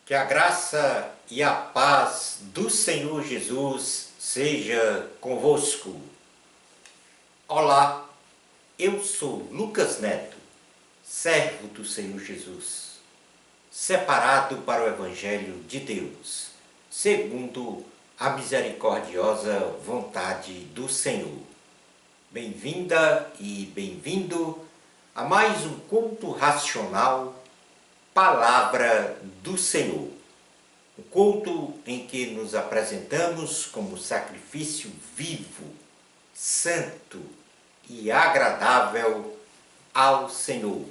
Que a graça e a paz do Senhor Jesus seja convosco. Olá, eu sou Lucas Neto, servo do Senhor Jesus, separado para o Evangelho de Deus, segundo a misericordiosa vontade do Senhor. Bem-vinda e bem-vindo a mais um culto racional, Palavra do Senhor. Um culto em que nos apresentamos como sacrifício vivo, santo e agradável ao Senhor.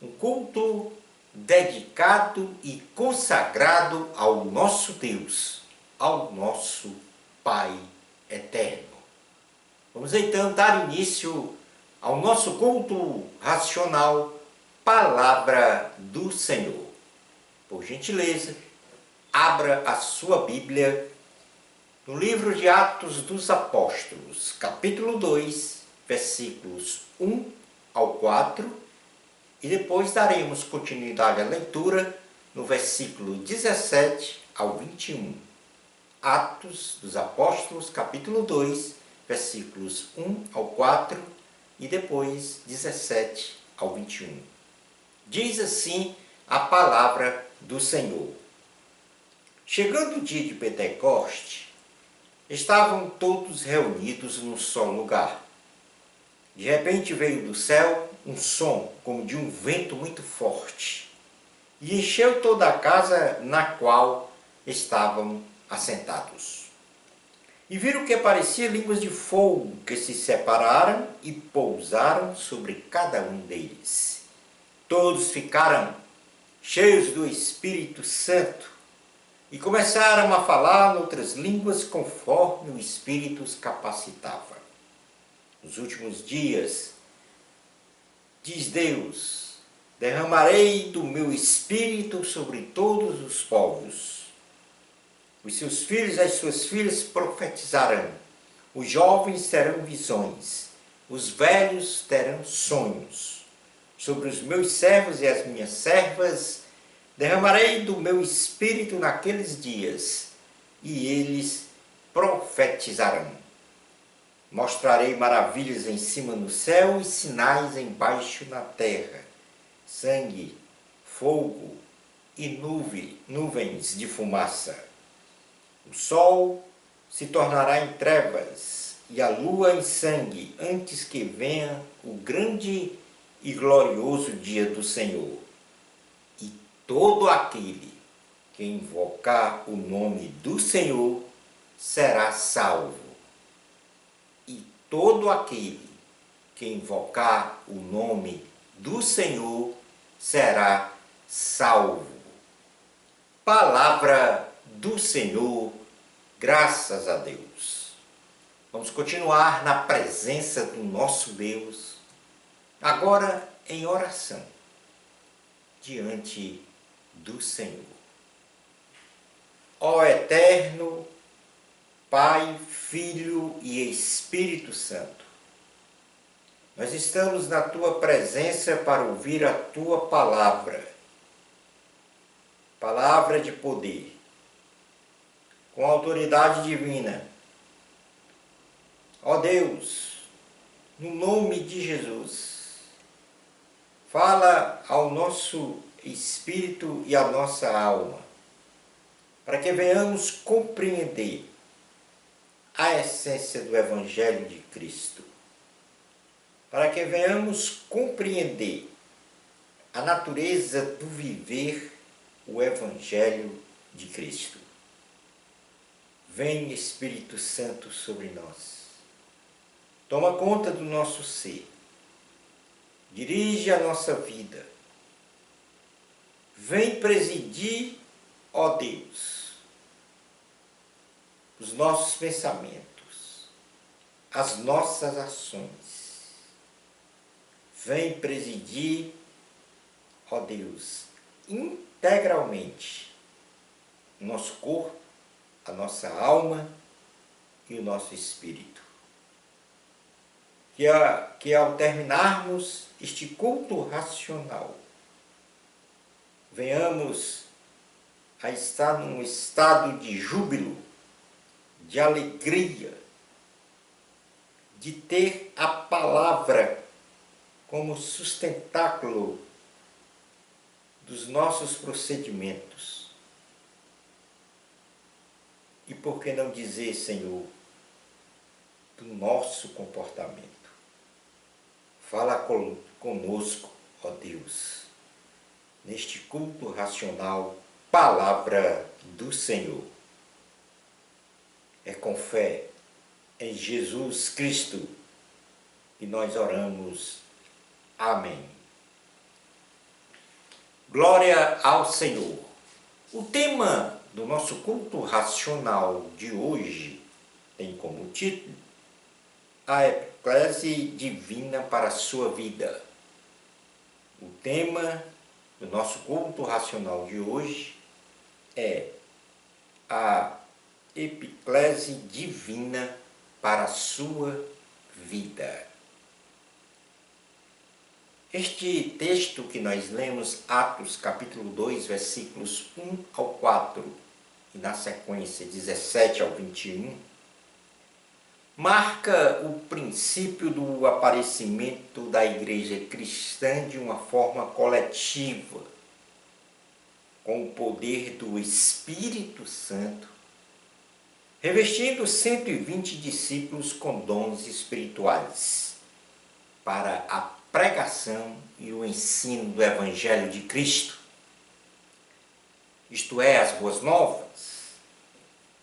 Um culto dedicado e consagrado ao nosso Deus, ao nosso Pai eterno. Vamos então dar início ao nosso culto racional, Palavra do Senhor. Por gentileza, abra a sua Bíblia no livro de Atos dos Apóstolos, capítulo 2, versículos 1 ao 4, e depois daremos continuidade à leitura no versículo 17 ao 21. Atos dos Apóstolos, capítulo 2, versículos 1 ao 4 e depois 17 ao 21. Diz assim a palavra do Senhor. Chegando o dia de Pentecoste, estavam todos reunidos num só lugar. De repente veio do céu um som como de um vento muito forte e encheu toda a casa na qual estavam assentados. E viram que parecia línguas de fogo que se separaram e pousaram sobre cada um deles. Todos ficaram cheios do Espírito Santo e começaram a falar noutras línguas conforme o Espírito os capacitava. Nos últimos dias, diz Deus, derramarei do meu Espírito sobre todos os povos. Os seus filhos e as suas filhas profetizarão, os jovens terão visões, os velhos terão sonhos. Sobre os meus servos e as minhas servas derramarei do meu Espírito naqueles dias, e eles profetizarão. Mostrarei maravilhas em cima no céu e sinais embaixo na terra: sangue, fogo e nuvens de fumaça. O sol se tornará em trevas e a lua em sangue, antes que venha o grande e glorioso dia do Senhor. E todo aquele que invocar o nome do Senhor será salvo. E todo aquele que invocar o nome do Senhor será salvo. Palavra do Senhor, graças a Deus. Vamos continuar na presença do nosso Deus, agora em oração, diante do Senhor. Ó Eterno, Pai, Filho e Espírito Santo, nós estamos na Tua presença para ouvir a Tua palavra, palavra de poder, com autoridade divina. Ó Deus, no nome de Jesus, fala ao nosso espírito e à nossa alma, para que venhamos compreender a essência do Evangelho de Cristo, para que venhamos compreender a natureza do viver o Evangelho de Cristo. Vem, Espírito Santo, sobre nós. Toma conta do nosso ser. Dirige a nossa vida. Vem presidir, ó Deus, os nossos pensamentos, as nossas ações. Vem presidir, ó Deus, integralmente o nosso corpo, a nossa alma e o nosso espírito. Que ao terminarmos este culto racional, venhamos a estar num estado de júbilo, de alegria, de ter a palavra como sustentáculo dos nossos procedimentos. E por que não dizer, Senhor, do nosso comportamento? Fala conosco, ó Deus, neste culto racional, palavra do Senhor. É com fé em Jesus Cristo que nós oramos. Amém. Glória ao Senhor. O tema do nosso culto racional de hoje tem como título a Eclésia Divina para a sua vida. O tema do nosso culto racional de hoje é a Epiclese Divina para a sua vida. Este texto que nós lemos, Atos capítulo 2, versículos 1 ao 4, e na sequência 17 ao 21, marca o princípio do aparecimento da igreja cristã de uma forma coletiva, com o poder do Espírito Santo, revestindo 120 discípulos com dons espirituais para a pregação e o ensino do Evangelho de Cristo, isto é, as boas novas,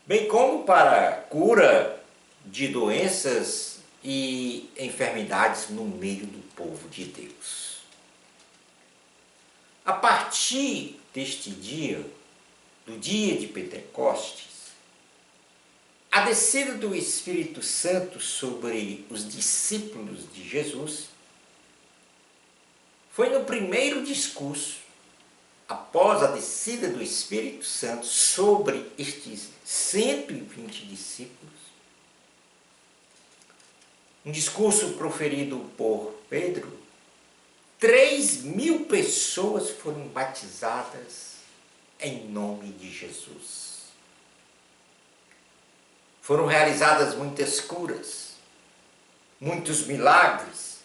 bem como para a cura de doenças e enfermidades no meio do povo de Deus. A partir deste dia, do dia de Pentecostes, a descida do Espírito Santo sobre os discípulos de Jesus foi no primeiro discurso, após a descida do Espírito Santo sobre estes 120 discípulos, um discurso proferido por Pedro, 3.000 pessoas foram batizadas em nome de Jesus. Foram realizadas muitas curas, muitos milagres,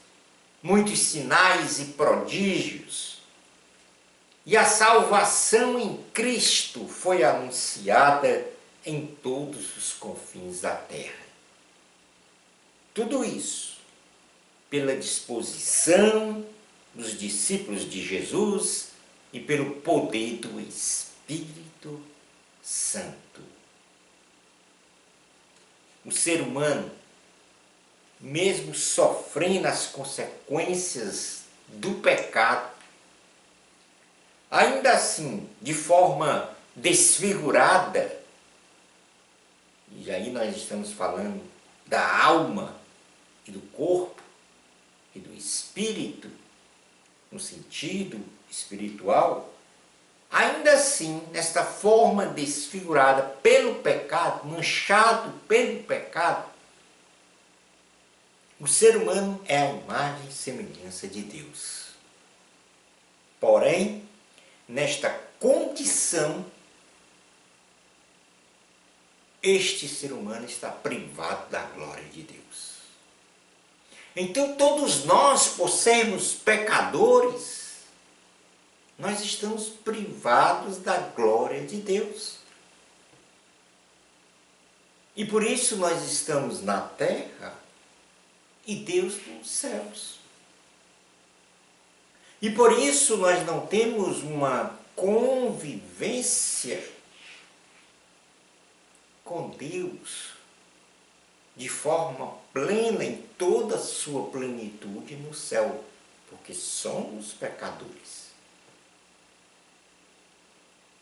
muitos sinais e prodígios, e a salvação em Cristo foi anunciada em todos os confins da terra. Tudo isso pela disposição dos discípulos de Jesus e pelo poder do Espírito Santo. O ser humano, mesmo sofrendo as consequências do pecado, ainda assim, de forma desfigurada, e aí nós estamos falando da alma e do corpo e do espírito, no sentido espiritual, ainda assim, nesta forma desfigurada pelo pecado, manchado pelo pecado, o ser humano é a imagem e semelhança de Deus. Porém, nesta condição, este ser humano está privado da glória de Deus. Então, todos nós, por sermos pecadores, nós estamos privados da glória de Deus. E por isso nós estamos na terra e Deus nos céus. E por isso nós não temos uma convivência com Deus de forma plena, em toda a sua plenitude no céu, porque somos pecadores.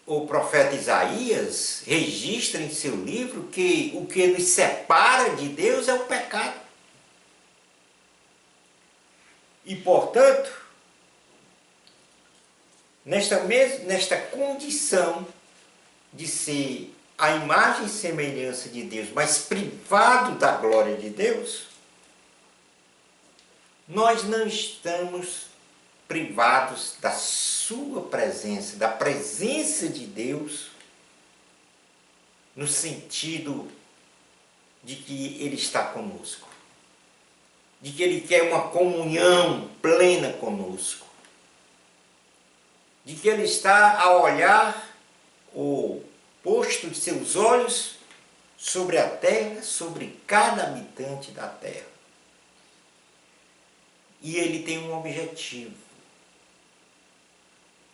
O profeta Isaías registra em seu livro que o que nos separa de Deus é o pecado. E, portanto, nesta condição de ser a imagem e semelhança de Deus, mas privado da glória de Deus, nós não estamos privados da sua presença, da presença de Deus no sentido de que Ele está conosco, de que Ele quer uma comunhão plena conosco, de que Ele está a olhar o posto de seus olhos sobre a terra, sobre cada habitante da terra. E Ele tem um objetivo.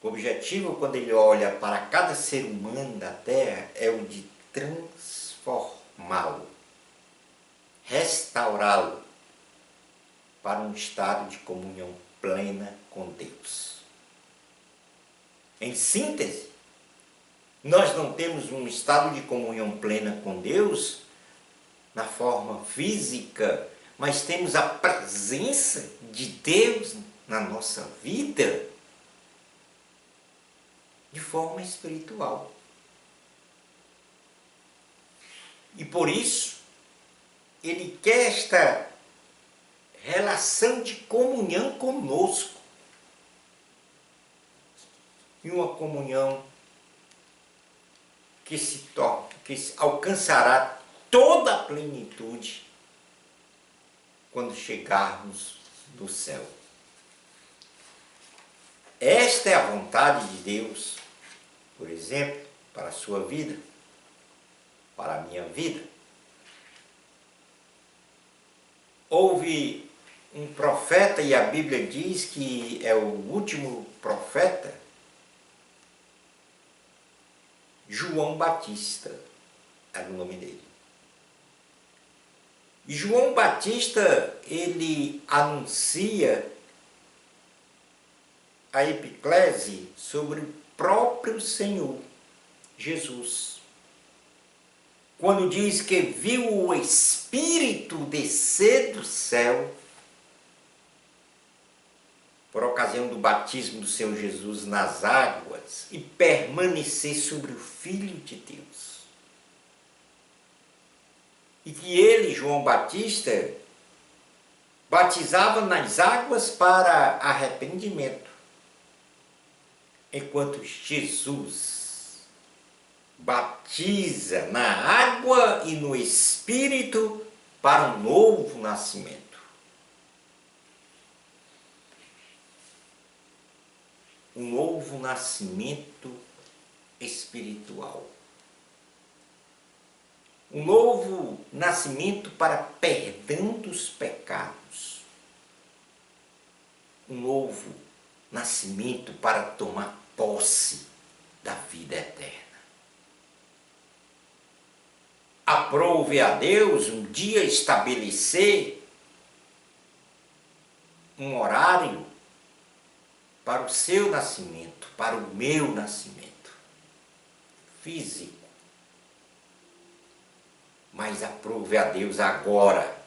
O objetivo, quando Ele olha para cada ser humano da terra, é o de transformá-lo, restaurá-lo para um estado de comunhão plena com Deus. Em síntese, nós não temos um estado de comunhão plena com Deus na forma física, mas temos a presença de Deus na nossa vida de forma espiritual. E por isso, Ele quer esta relação de comunhão conosco. E uma comunhão que alcançará toda a plenitude quando chegarmos no céu. Esta é a vontade de Deus, por exemplo, para a sua vida, para a minha vida. Houve um profeta, e a Bíblia diz que é o último profeta, João Batista, era o nome dele. E João Batista, ele anuncia a epiclese sobre o próprio Senhor Jesus, quando diz que viu o Espírito descer do céu por ocasião do batismo do Senhor Jesus nas águas e permanecer sobre o Filho de Deus. E que ele, João Batista, batizava nas águas para arrependimento, enquanto Jesus batiza na água e no Espírito para um novo nascimento. Um novo nascimento espiritual. Um novo nascimento para perdão dos pecados. Um novo nascimento para tomar posse da vida eterna. Aprove a Deus um dia estabelecer um horário para o seu nascimento, para o meu nascimento físico. Mas aprove a Deus agora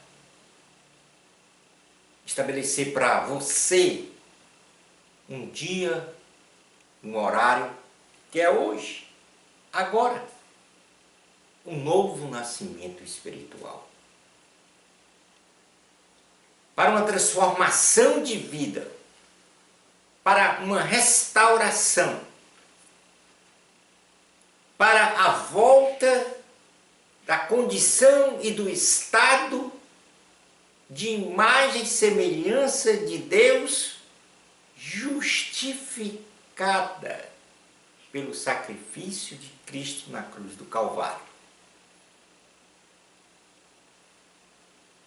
estabelecer para você um dia, um horário, que é hoje, agora, um novo nascimento espiritual. Para uma transformação de vida, para uma restauração, para a volta da condição e do estado de imagem e semelhança de Deus, justificada pelo sacrifício de Cristo na cruz do Calvário.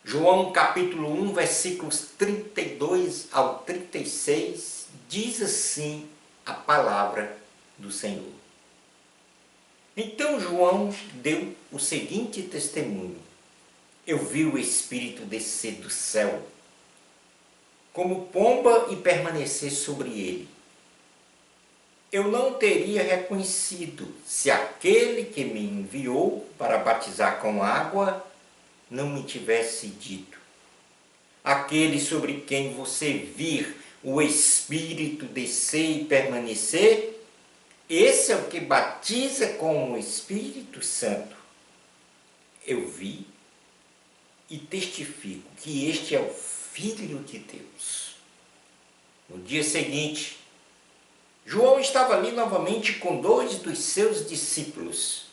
João capítulo 1, versículos 32 ao 36, diz assim a palavra do Senhor. Então João deu o seguinte testemunho: eu vi o Espírito descer do céu, como pomba, e permanecer sobre ele. Eu não teria reconhecido se aquele que me enviou para batizar com água não me tivesse dito: aquele sobre quem você vir o Espírito descer e permanecer, esse é o que batiza com o Espírito Santo. Eu vi e testifico que este é o Filho de Deus. No dia seguinte, João estava ali novamente com 2 dos seus discípulos.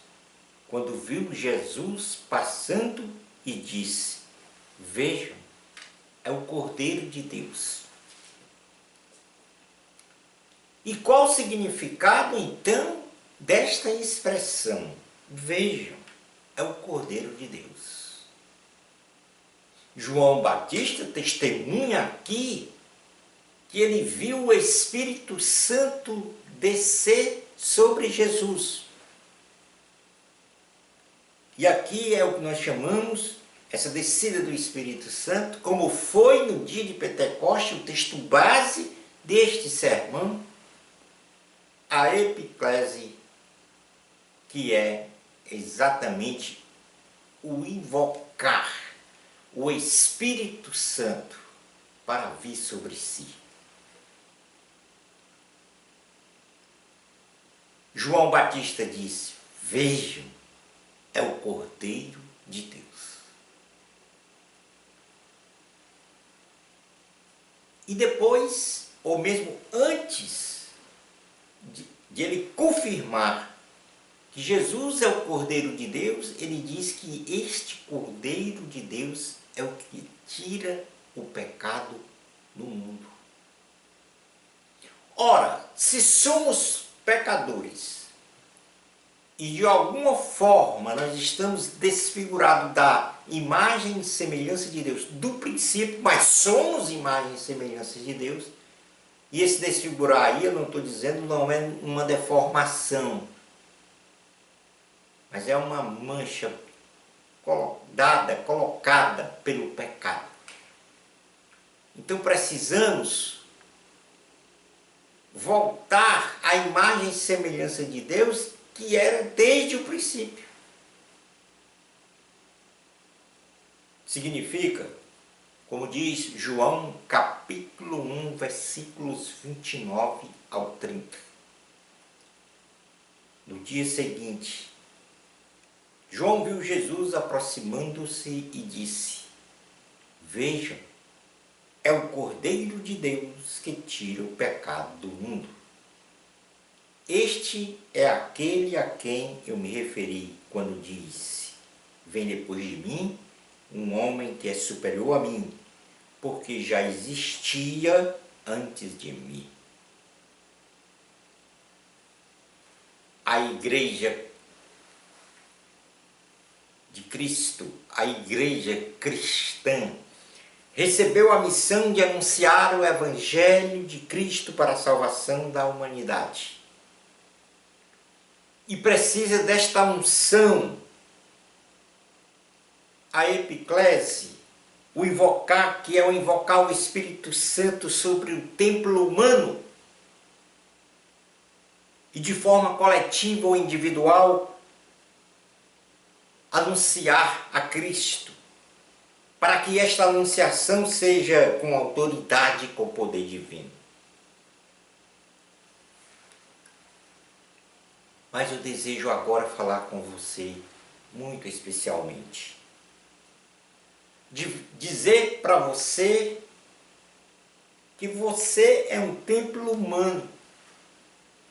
quando viu Jesus passando e disse: vejam, é o Cordeiro de Deus. E qual o significado, então, desta expressão? Vejam, é o Cordeiro de Deus. João Batista testemunha aqui que ele viu o Espírito Santo descer sobre Jesus. E aqui é o que nós chamamos, essa descida do Espírito Santo, como foi no dia de Pentecostes, o texto base deste sermão, a epiclese, que é exatamente o invocar o Espírito Santo para vir sobre si. João Batista disse: vejam, é o Cordeiro de Deus. E depois, ou mesmo antes de ele confirmar que Jesus é o Cordeiro de Deus, ele diz que este Cordeiro de Deus é o que tira o pecado do mundo. Ora, se somos pecadores e de alguma forma nós estamos desfigurados da imagem e semelhança de Deus do princípio, mas somos imagem e semelhança de Deus, e esse desfigurar aí, eu não estou dizendo, não é uma deformação, mas é uma mancha colocada pelo pecado. Então precisamos voltar à imagem e semelhança de Deus que era desde o princípio. Significa, como diz João capítulo 1, versículos 29 ao 30. No dia seguinte, João viu Jesus aproximando-se e disse: vejam, é o Cordeiro de Deus que tira o pecado do mundo. Este é aquele a quem eu me referi quando disse: vem depois de mim um homem que é superior a mim, porque já existia antes de mim. A igreja de Cristo, a igreja cristã, recebeu a missão de anunciar o Evangelho de Cristo para a salvação da humanidade. E precisa desta unção, a epiclese, o invocar, que é o invocar o Espírito Santo sobre o templo humano, e de forma coletiva ou individual, anunciar a Cristo, para que esta anunciação seja com autoridade e com poder divino. Mas eu desejo agora falar com você, muito especialmente, de dizer para você que você é um templo humano.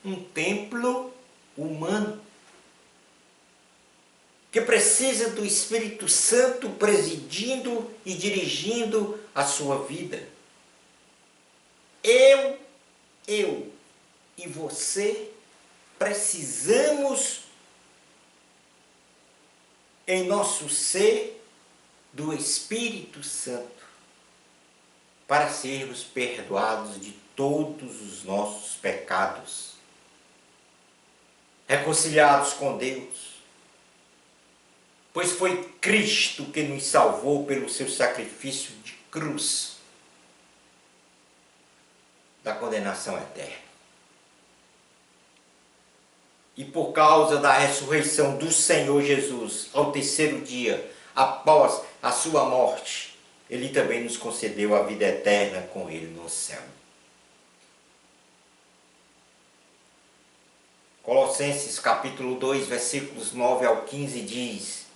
Um templo humano que precisa do Espírito Santo presidindo e dirigindo a sua vida. Eu e você precisamos em nosso ser do Espírito Santo para sermos perdoados de todos os nossos pecados, reconciliados com Deus, pois foi Cristo que nos salvou pelo seu sacrifício de cruz da condenação eterna. E por causa da ressurreição do Senhor Jesus, ao terceiro dia, após a sua morte, Ele também nos concedeu a vida eterna com Ele no céu. Colossenses capítulo 2, versículos 9 ao 15 diz: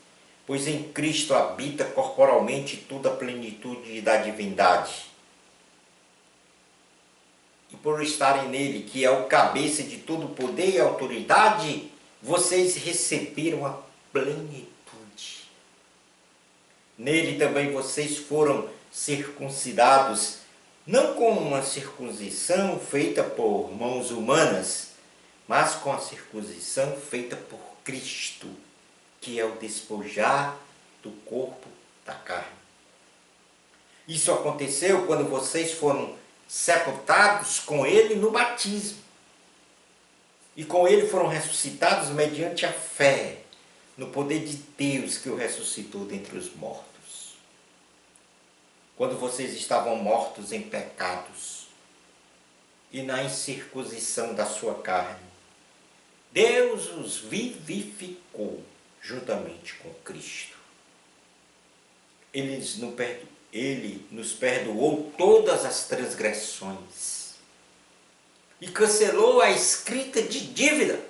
pois em Cristo habita corporalmente toda a plenitude da divindade. E por estarem nele, que é o cabeça de todo poder e autoridade, vocês receberam plenitude. Nele também vocês foram circuncidados, não com uma circuncisão feita por mãos humanas, mas com a circuncisão feita por Cristo, que é o despojar do corpo da carne. Isso aconteceu quando vocês foram sepultados com ele no batismo. E com ele foram ressuscitados mediante a fé no poder de Deus que o ressuscitou dentre os mortos. Quando vocês estavam mortos em pecados e na incircuncisão da sua carne, Deus os vivificou juntamente com Cristo. Ele nos perdoou todas as transgressões e cancelou a escrita de dívida,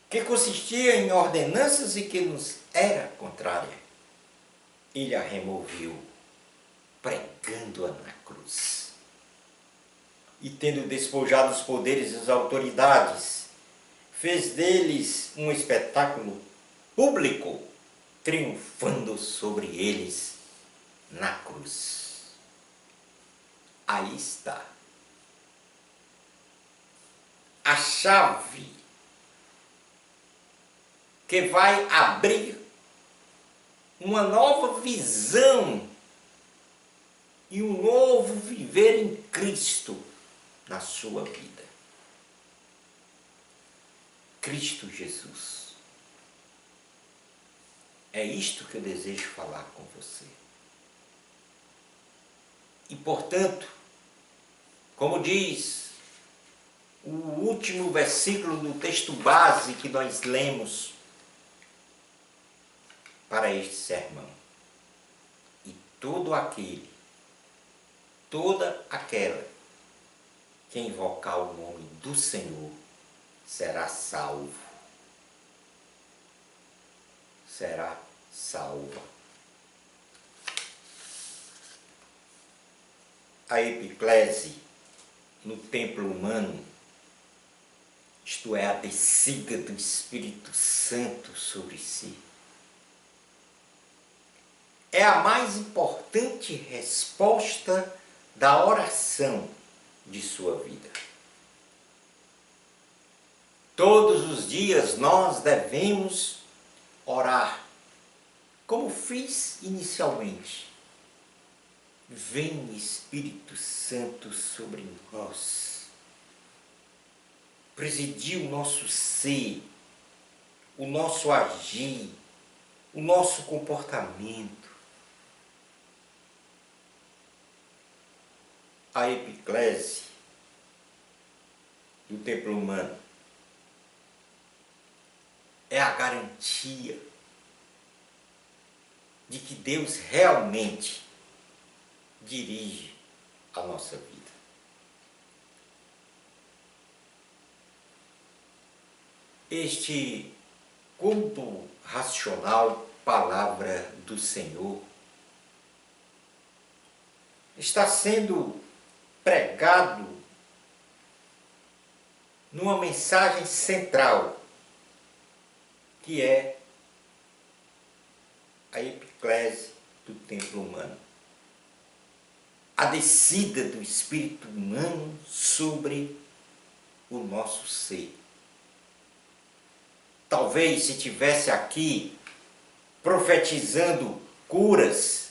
que consistia em ordenanças e que nos era contrária. Ele a removeu, pregando-a na cruz. E tendo despojado os poderes e as autoridades, fez deles um espetáculo público, triunfando sobre eles na cruz. Aí está a chave que vai abrir uma nova visão e um novo viver em Cristo na sua vida. Cristo Jesus. É isto que eu desejo falar com você. E, portanto, como diz o último versículo do texto base que nós lemos para este sermão, e todo aquele, toda aquela que invocar o nome do Senhor será salvo. Será salva. A epiclese no templo humano, isto é, a descida do Espírito Santo sobre si, é a mais importante resposta da oração de sua vida. Todos os dias nós devemos orar, como fiz inicialmente. Vem Espírito Santo sobre nós, presidir o nosso ser, o nosso agir, o nosso comportamento. A epiclese do templo humano é a garantia de que Deus realmente dirige a nossa vida. Este culto racional, palavra do Senhor, está sendo pregado numa mensagem central, que é a epiclese do templo humano. A descida do espírito humano sobre o nosso ser. Talvez se tivesse aqui profetizando curas,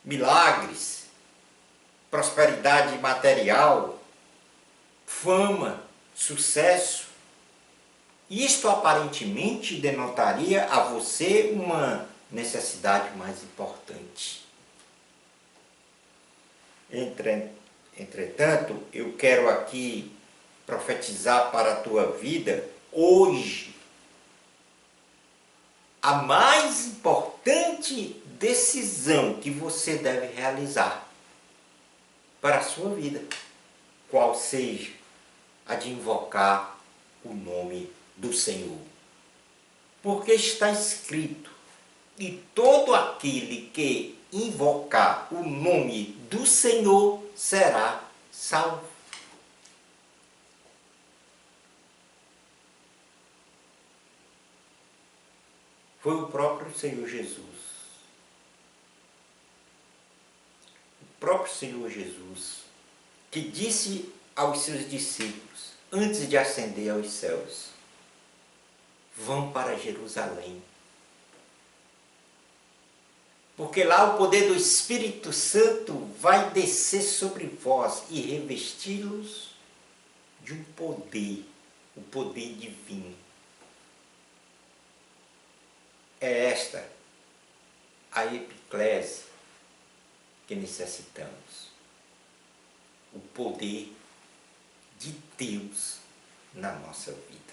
milagres, prosperidade material, fama, sucesso, isto aparentemente denotaria a você uma necessidade mais importante. Entretanto, eu quero aqui profetizar para a tua vida hoje a mais importante decisão que você deve realizar para a sua vida, qual seja a de invocar o nome do Senhor. Porque está escrito: e todo aquele que invocar o nome do Senhor será salvo. foi o próprio Senhor Jesus. O próprio Senhor Jesus que disse aos seus discípulos, antes de ascender aos céus: vão para Jerusalém, porque lá o poder do Espírito Santo vai descer sobre vós e revesti-los de um poder, o poder divino. É esta a epiclese que necessitamos. O poder de Deus na nossa vida.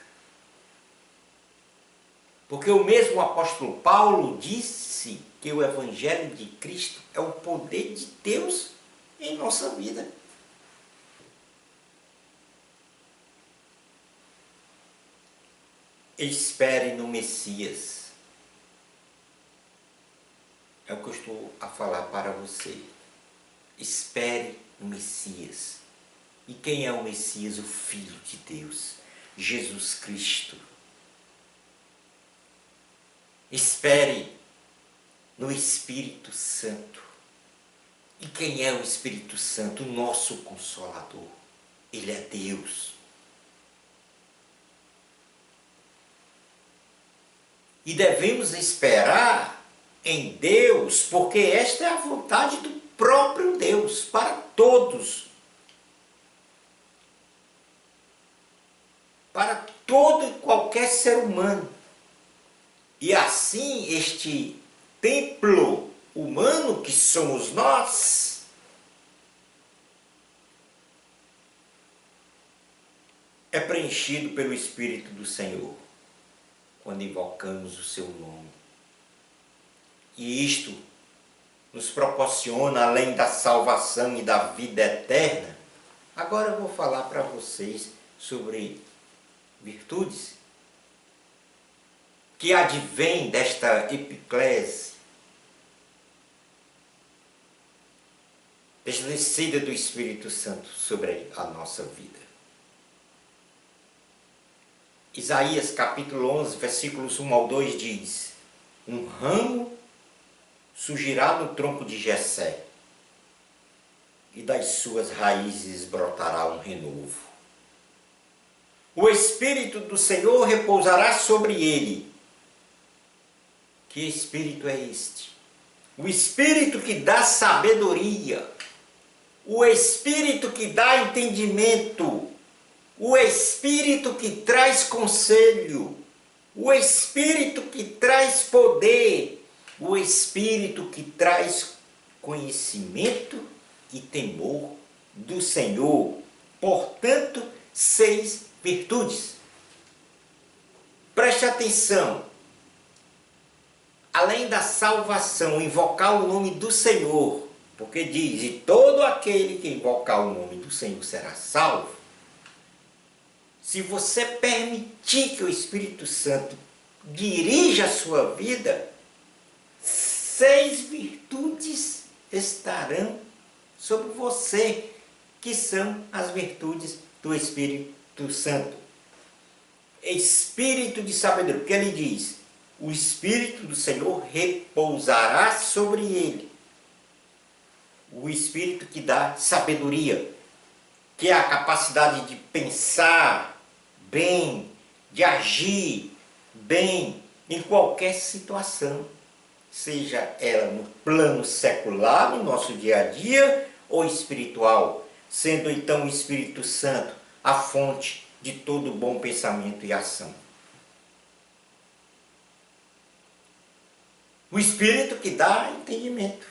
Porque o mesmo apóstolo Paulo disse que o Evangelho de Cristo é o poder de Deus em nossa vida. Espere no Messias. É o que eu estou a falar para você. Espere no Messias. E quem é o Messias? O Filho de Deus, Jesus Cristo. Espere no Espírito Santo. E quem é o Espírito Santo? O nosso Consolador. Ele é Deus. E devemos esperar em Deus, porque esta é a vontade do próprio Deus para todos. Para todo e qualquer ser humano. E assim este templo humano que somos nós, é preenchido pelo Espírito do Senhor, quando invocamos o seu nome. E isto nos proporciona, além da salvação e da vida eterna. Agora eu vou falar para vocês sobre virtudes que advém desta epiclese, desta descida do Espírito Santo sobre a nossa vida. Isaías capítulo 11, versículos 1 ao 2 diz: um ramo surgirá no tronco de Jessé, e das suas raízes brotará um renovo. O Espírito do Senhor repousará sobre ele. Que Espírito é este? O Espírito que dá sabedoria, o Espírito que dá entendimento, o Espírito que traz conselho, o Espírito que traz poder, o Espírito que traz conhecimento e temor do Senhor. Portanto, 6 virtudes. Preste atenção. Além da salvação, invocar o nome do Senhor, porque diz: e todo aquele que invocar o nome do Senhor será salvo. Se você permitir que o Espírito Santo dirija a sua vida, 6 virtudes estarão sobre você, que são as virtudes do Espírito Santo. Espírito de sabedoria, porque ele diz: o Espírito do Senhor repousará sobre ele. O Espírito que dá sabedoria, que é a capacidade de pensar bem, de agir bem em qualquer situação, seja ela no plano secular, no nosso dia a dia, ou espiritual, sendo então o Espírito Santo a fonte de todo bom pensamento e ação. O Espírito que dá entendimento.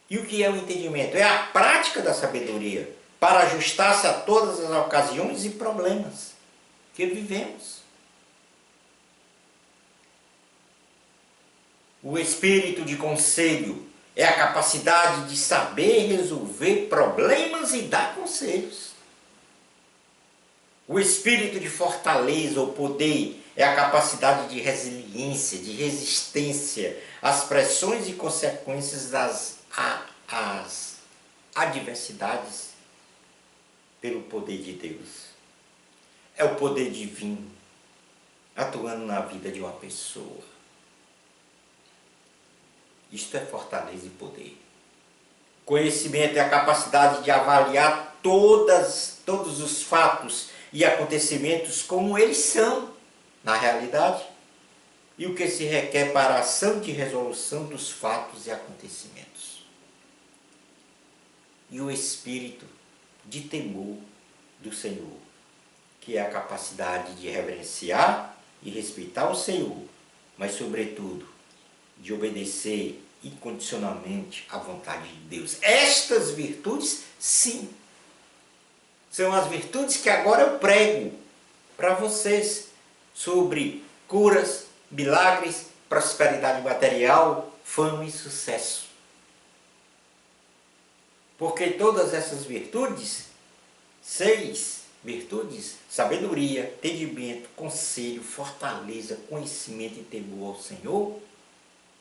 E o que é o entendimento? É a prática da sabedoria para ajustar-se a todas as ocasiões e problemas que vivemos. O Espírito de conselho é a capacidade de saber resolver problemas e dar conselhos. O Espírito de fortaleza ou poder é a capacidade de resiliência, de resistência às pressões e consequências das adversidades pelo poder de Deus. É o poder divino atuando na vida de uma pessoa. Isto é fortaleza e poder. Conhecimento é a capacidade de avaliar todos os fatos e acontecimentos como eles são na realidade e o que se requer para a ação de resolução dos fatos e acontecimentos. E o espírito de temor do Senhor, que é a capacidade de reverenciar e respeitar o Senhor, mas sobretudo de obedecer incondicionalmente à vontade de Deus. Estas virtudes, sim, são as virtudes que agora eu prego para vocês sobre curas, milagres, prosperidade material, fama e sucesso. Porque todas essas virtudes, 6 virtudes, sabedoria, entendimento, conselho, fortaleza, conhecimento e temor ao Senhor,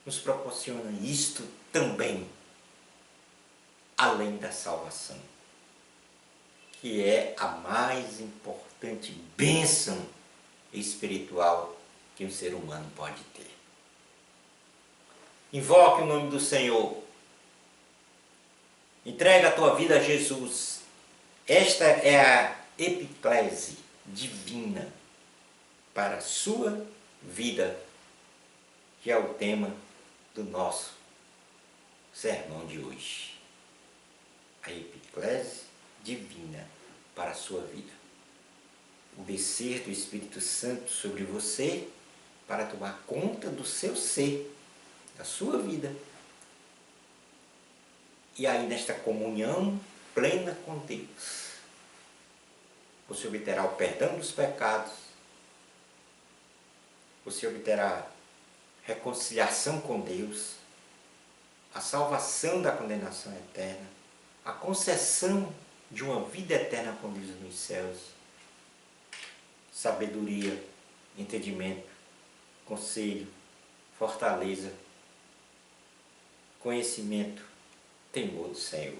nos proporciona isto também, além da salvação, que é a mais importante bênção espiritual que um ser humano pode ter. Invoque o nome do Senhor. Entrega a tua vida a Jesus. Esta é a epiclese divina para a sua vida, que é o tema do nosso sermão de hoje. A epiclese divina para a sua vida. O descer do Espírito Santo sobre você para tomar conta do seu ser, da sua vida. E aí, nesta comunhão plena com Deus, você obterá o perdão dos pecados, você obterá reconciliação com Deus, a salvação da condenação eterna, a concessão de uma vida eterna com Deus nos céus, sabedoria, entendimento, conselho, fortaleza, conhecimento, temor do Senhor.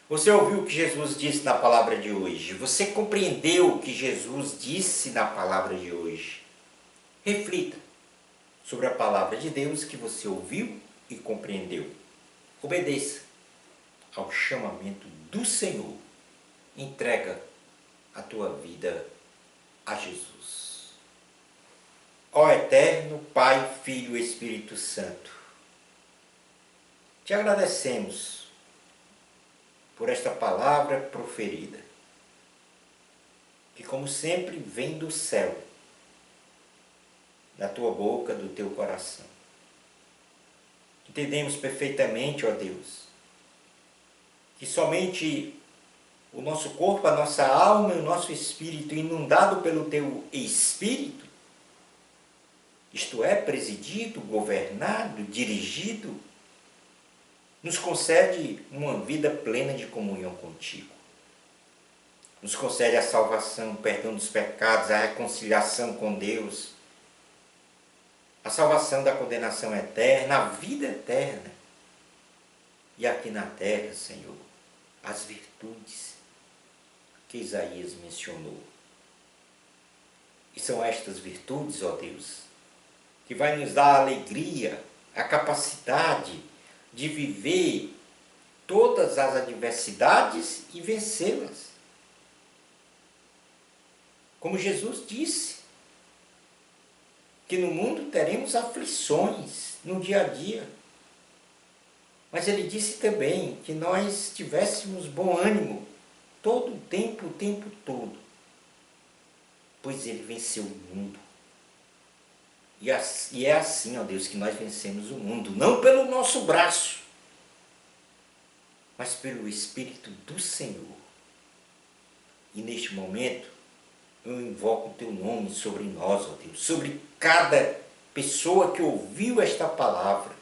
Você ouviu o que Jesus disse na palavra de hoje? Você compreendeu o que Jesus disse na palavra de hoje? Reflita sobre a palavra de Deus que você ouviu e compreendeu. Obedeça ao chamamento do Senhor. Entrega a tua vida a Jesus. Ó eterno Pai, Filho e Espírito Santo, te agradecemos por esta palavra proferida, que como sempre vem do céu, da tua boca, do teu coração. Entendemos perfeitamente, ó Deus, que somente o nosso corpo, a nossa alma e o nosso espírito, inundado pelo teu Espírito, isto é, presidido, governado, dirigido, nos concede uma vida plena de comunhão contigo. Nos concede a salvação, o perdão dos pecados, a reconciliação com Deus, a salvação da condenação eterna, a vida eterna. E aqui na terra, Senhor, as virtudes que Isaías mencionou. E são estas virtudes, ó Deus, que vai nos dar a alegria, a capacidade de viver todas as adversidades e vencê-las. Como Jesus disse, que no mundo teremos aflições no dia a dia. Mas ele disse também que nós tivéssemos bom ânimo todo o tempo todo. Pois ele venceu o mundo. E é assim, ó Deus, que nós vencemos o mundo. Não pelo nosso braço, mas pelo Espírito do Senhor. E neste momento, eu invoco o teu nome sobre nós, ó Deus, sobre cada pessoa que ouviu esta palavra.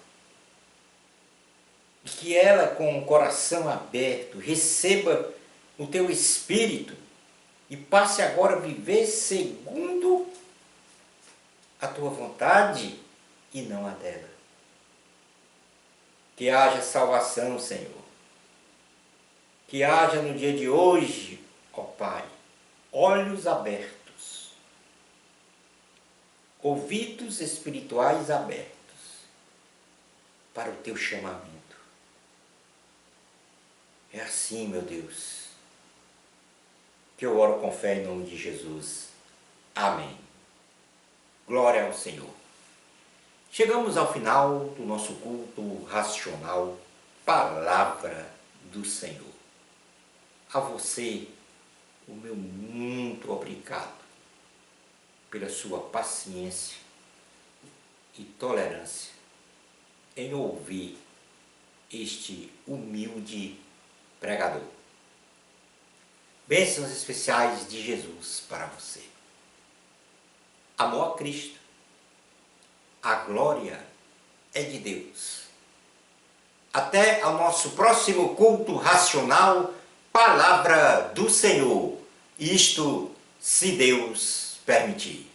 E que ela, com o coração aberto, receba o teu Espírito e passe agora a viver segundo a tua vontade e não a dela. Que haja salvação, Senhor. Que haja no dia de hoje, ó Pai, olhos abertos, ouvidos espirituais abertos, para o teu chamamento. É assim, meu Deus, que eu oro com fé em nome de Jesus. Amém. Glória ao Senhor. Chegamos ao final do nosso culto racional, Palavra do Senhor. A você, o meu muito obrigado pela sua paciência e tolerância em ouvir este humilde pregador. Bênçãos especiais de Jesus para você. Amor a Cristo. A glória é de Deus. Até ao nosso próximo culto racional, Palavra do Senhor. Isto, se Deus permitir.